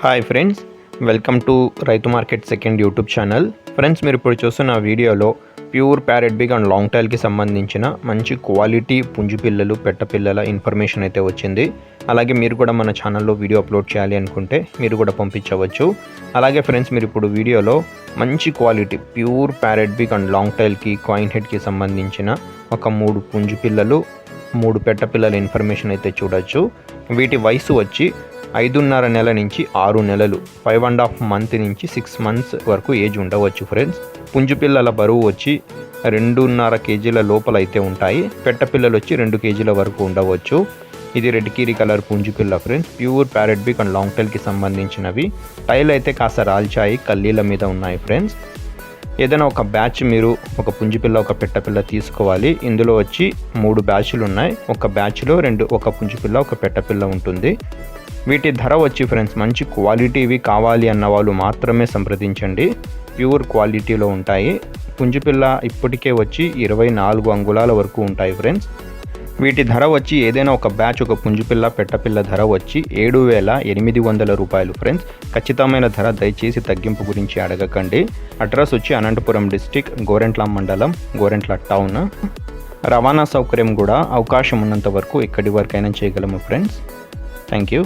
Hi friends, welcome to రైతు market second YouTube channel. Friends, మీరు ఇప్పుడు చూస్తున్న వీడియోలో pure parrot big and long టైల్కి సంబంధించిన మంచి క్వాలిటీ పుంజు పిల్లలు పెట్ట పిల్లల ఇన్ఫర్మేషన్ అయితే వచ్చింది. అలాగే మీరు కూడా మన ఛానల్లో వీడియో అప్లోడ్ చేయాలి అనుకుంటే మీరు కూడా పంపించవచ్చు. అలాగే ఫ్రెండ్స్, మీరు ఇప్పుడు వీడియోలో మంచి quality pure parrot big and long టైల్కి కాయిన్ హెడ్కి సంబంధించిన ఒక 3 పుంజు పిల్లలు 3 పెట్ట పిల్లల ఇన్ఫర్మేషన్ అయితే చూడొచ్చు. వీటి వయసు వచ్చి 5.5 నెలల నుంచి 6 నెలలు, 5.5 మంత్ నుంచి 6 మంత్స్ వరకు ఏజ్ ఉండవచ్చు. ఫ్రెండ్స్, పుంజు పిల్లల బరువు వచ్చి 2.5 కేజీల లోపల అయితే ఉంటాయి. పెట్ట పిల్లలు వచ్చి 2 కేజీల వరకు ఉండవచ్చు. ఇది రెడ్ కీరీ కలర్ పుంజు పిల్ల friends, pure parrot big and long టైల్కి సంబంధించినవి. టైల్ అయితే కాస్త రాల్చాయి, కల్లీల మీద ఉన్నాయి. ఫ్రెండ్స్, ఏదైనా ఒక బ్యాచ్ మీరు ఒక పుంజు పిల్ల ఒక పెట్ట పిల్ల తీసుకోవాలి. ఇందులో వచ్చి 3 బ్యాచ్లు ఉన్నాయి. ఒక బ్యాచ్లో ఒక పుంజు పిల్ల ఒక పెట్ట పిల్ల ఉంటుంది. వీటి ధర వచ్చి ఫ్రెండ్స్, మంచి క్వాలిటీవి కావాలి అన్న వాళ్ళు మాత్రమే సంప్రదించండి. ప్యూర్ క్వాలిటీలో ఉంటాయి. పుంజు పిల్ల ఇప్పటికే వచ్చి 24 అంగుళాల వరకు ఉంటాయి. ఫ్రెండ్స్, వీటి ధర వచ్చి ఏదైనా ఒక బ్యాచ్ ఒక పుంజు పిల్ల పెట్టపిల్ల ధర వచ్చి 7,800 రూపాయలు. ఫ్రెండ్స్, ఖచ్చితమైన ధర దయచేసి తగ్గింపు గురించి అడగకండి. అడ్రస్ వచ్చి అనంతపురం డిస్టిక్, గోరెంట్ల మండలం, గోరెంట్ల టౌన్. రవాణా సౌకర్యం కూడా అవకాశం ఉన్నంత వరకు ఎక్కడి వరకైనా చేయగలము. Friends, thank you.